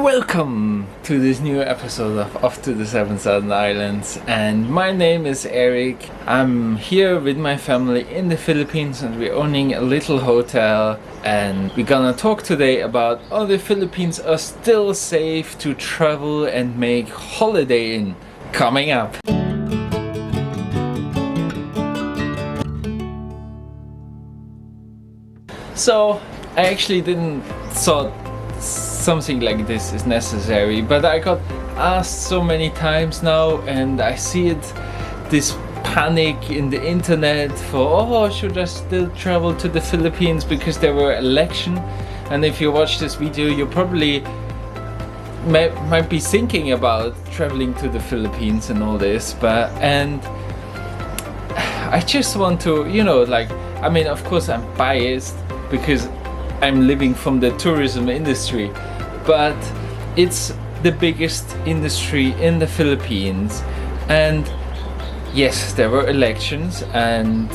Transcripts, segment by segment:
Welcome to this new episode of Off to the Seven Southern Islands, and my name is Eric. I'm here with my family in the Philippines and we're owning a little hotel, and we're gonna talk today about how the Philippines are still safe to travel and make holiday in. Coming up. So I actually didn't thought something like this is necessary, but I got asked so many times now, and I see this panic in the internet for should I still travel to the Philippines because there were election. And if you watch this video, you probably might be thinking about traveling to the Philippines and all this, and I just want to, of course I'm biased because I'm living from the tourism industry, but it's the biggest industry in the Philippines. And yes, there were elections and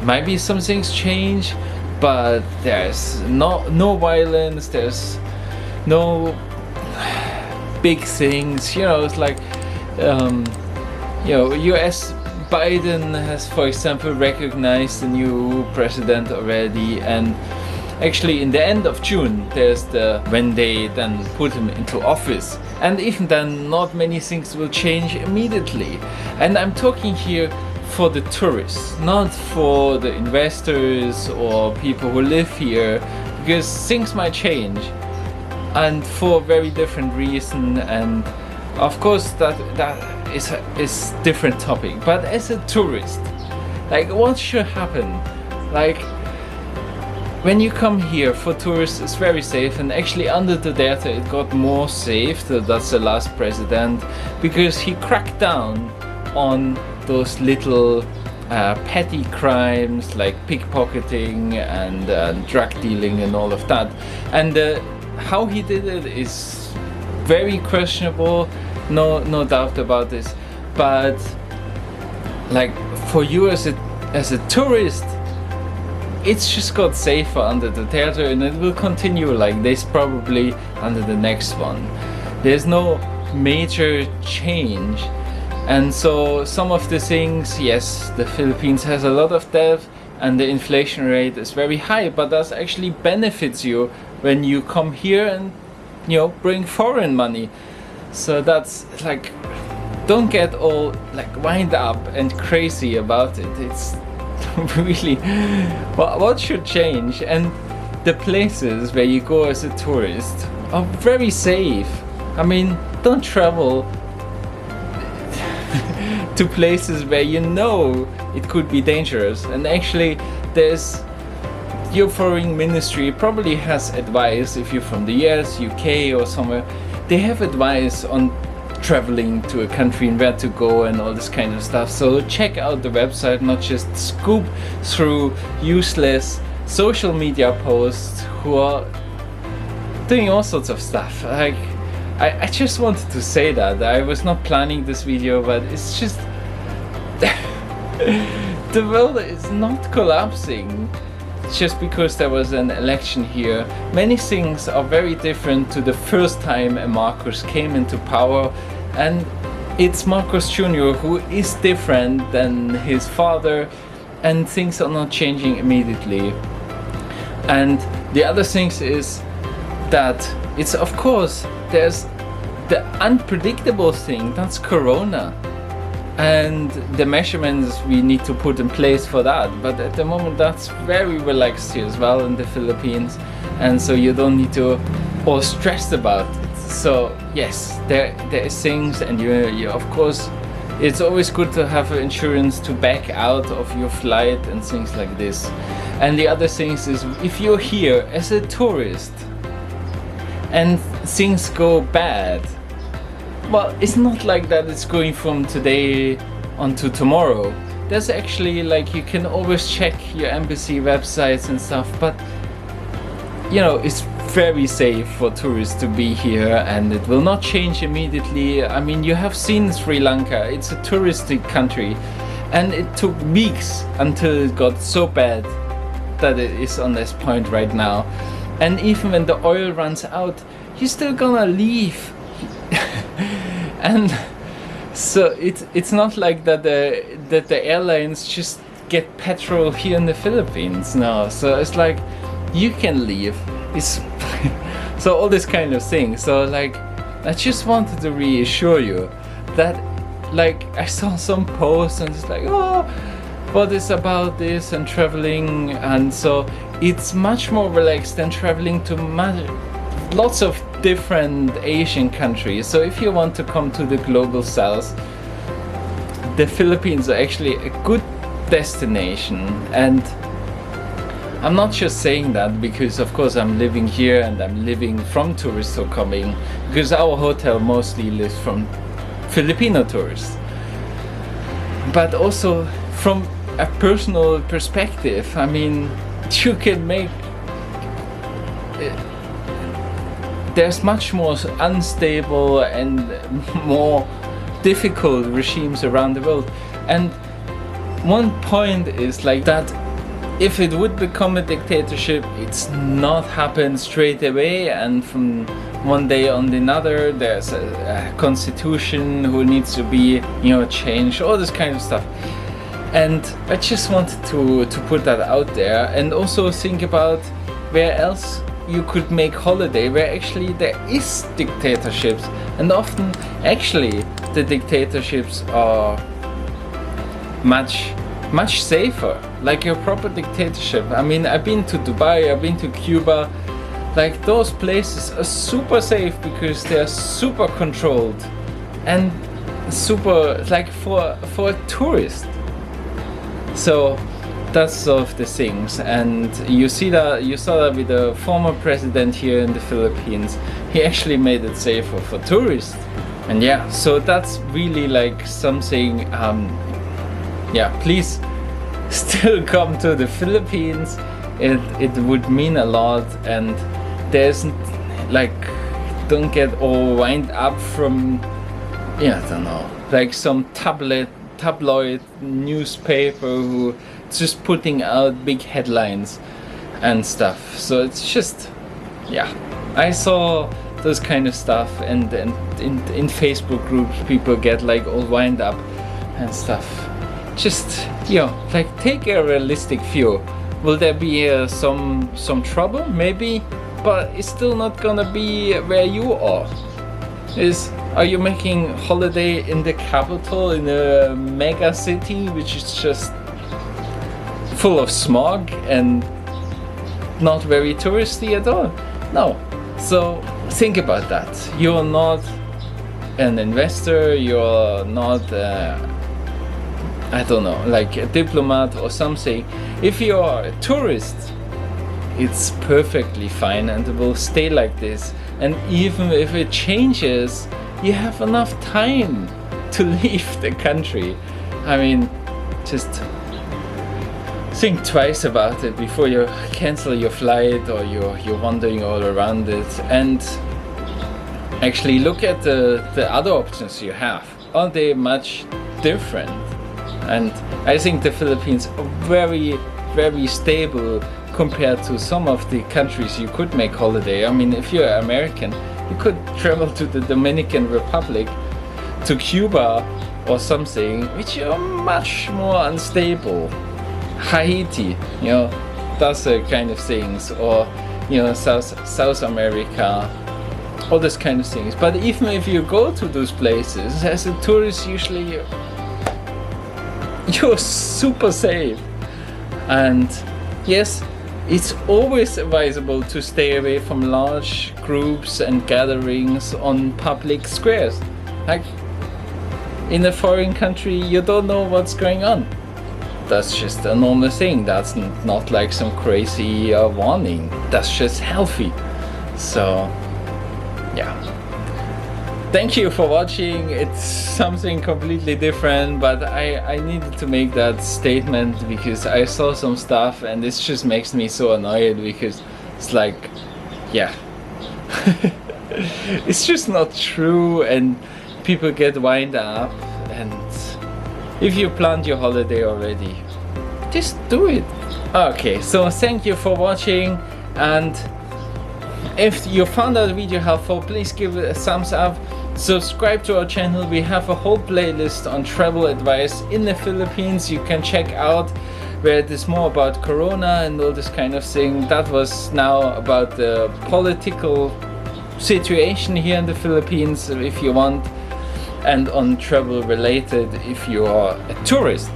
maybe some things change, but there's no violence, there's no big things, it's like US Biden has, for example, recognized the new president already, and actually in the end of June there's when they then put him into office, and even then not many things will change immediately. And I'm talking here for the tourists, not for the investors or people who live here, because things might change and for very different reason, and of course that is different topic. But as a tourist, what should happen? When you come here for tourists, it's very safe, and actually under Duderte it got more safe. That's the last president, because he cracked down on those little petty crimes like pickpocketing and drug dealing and all of that. And how he did it is very questionable, no doubt about this. But for you as a tourist, it's just got safer under the Duterte, and it will continue like this probably under the next one. There's no major change. And so some of the things, yes, the Philippines has a lot of debt and the inflation rate is very high, but that actually benefits you when you come here and bring foreign money. So that's don't get all wind up and crazy about it. It's really what should change. And the places where you go as a tourist are very safe. Don't travel to places where it could be dangerous. And actually your foreign ministry probably has advice. If you're from the US, UK or somewhere, they have advice on traveling to a country and where to go and all this kind of stuff. So check out the website, not just scoop through useless social media posts who are doing all sorts of stuff. I just wanted to say that. I was not planning this video, but it's just the world is not collapsing just because there was an election here. Many things are very different to the first time a Marcos came into power, and it's Morcos Jr. who is different than his father, and things are not changing immediately. And the other things is that it's, of course, there's the unpredictable thing, that's Corona, and the measurements we need to put in place for that. But at the moment that's very relaxed here as well in the Philippines, and so you don't need to or stressed about it. So yes, there is things, and you of course it's always good to have insurance to back out of your flight and things like this. And the other things is, if you're here as a tourist and things go bad, well, it's not like that it's going from today onto tomorrow. There's actually you can always check your embassy websites and stuff, but it's very safe for tourists to be here, and it will not change immediately. You have seen Sri Lanka, it's a touristic country, and it took weeks until it got so bad that it is on this point right now. And even when the oil runs out, you're still gonna leave. And so it's not like that the airlines just get petrol here in the Philippines. No, so it's like you can leave. It's so all this kind of thing. So like I just wanted to reassure you that, like, I saw some posts and it's like, oh, what is about this and traveling, and so it's much more relaxed than traveling to lots of different Asian countries. So if you want to come to the global south, the Philippines are actually a good destination. And I'm not just saying that because of course I'm living here and I'm living from tourists who are coming, because our hotel mostly lives from Filipino tourists, but also from a personal perspective. I mean, you can make there's much more unstable and more difficult regimes around the world. And one point is like that if it would become a dictatorship, it's not happen straight away and from one day on the another. There's a constitution who needs to be, you know, changed, all this kind of stuff. And I just wanted to put that out there, and also think about where else you could make holiday, where actually there is dictatorships, and often actually the dictatorships are much safer, like a proper dictatorship. I mean, I've been to Dubai, I've been to Cuba, like those places are super safe because they are super controlled and super, like, for a tourist. So that's sort of the things. And you saw that with the former president here in the Philippines. He actually made it safer for tourists. And yeah, so that's really like something, yeah, please still come to the Philippines. It would mean a lot. And there's like, don't get all wind up from, yeah, I don't know, like some tabloid newspaper who just putting out big headlines and stuff. So it's just, yeah, I saw those kind of stuff, and in Facebook groups people get like all wind up and stuff. Just, you know, like, take a realistic view. Will there be some trouble? Maybe, but it's still not gonna be where you are. Are you making holiday in the capital, in a mega city which is just full of smog and not very touristy at all? No. So think about that. You're not an investor, you're not I don't know, like a diplomat or something. If you are a tourist, it's perfectly fine and it will stay like this. And even if it changes, you have enough time to leave the country. I mean, just think twice about it before you cancel your flight or you're wandering all around it. And actually look at the other options you have. Are they much different? And I think the Philippines are very, very stable compared to some of the countries you could make holiday. I mean, if you're American, you could travel to the Dominican Republic, to Cuba or something, which are much more unstable. Haiti, you know, those kind of things, or, you know, South America, all those kind of things. But even if you go to those places, as a tourist, usually you're super safe. And yes, it's always advisable to stay away from large groups and gatherings on public squares. Like, in a foreign country, you don't know what's going on. That's just a normal thing. That's not like some crazy warning. That's just healthy. So, yeah. Thank you for watching. It's something completely different, but I needed to make that statement because I saw some stuff and this just makes me so annoyed, because it's like, yeah, it's just not true and people get wind up. And if you planned your holiday already, just do it. Okay, so thank you for watching, and If you found our video helpful, please give it a thumbs up. Subscribe to our channel. We have a whole playlist on travel advice in the Philippines. You can check out where it is more about Corona and all this kind of thing. That was now about the political situation here in the Philippines, if you want, and on travel related if you are a tourist.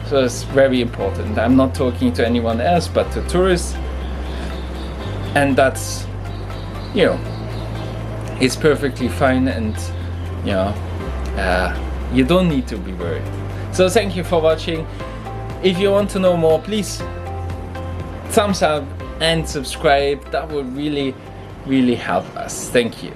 So it's very important. I'm not talking to anyone else but to tourists, and that's, you know, it's perfectly fine, and you know, you don't need to be worried. So thank you for watching. If you want to know more, please thumbs up and subscribe. That would really help us. Thank you.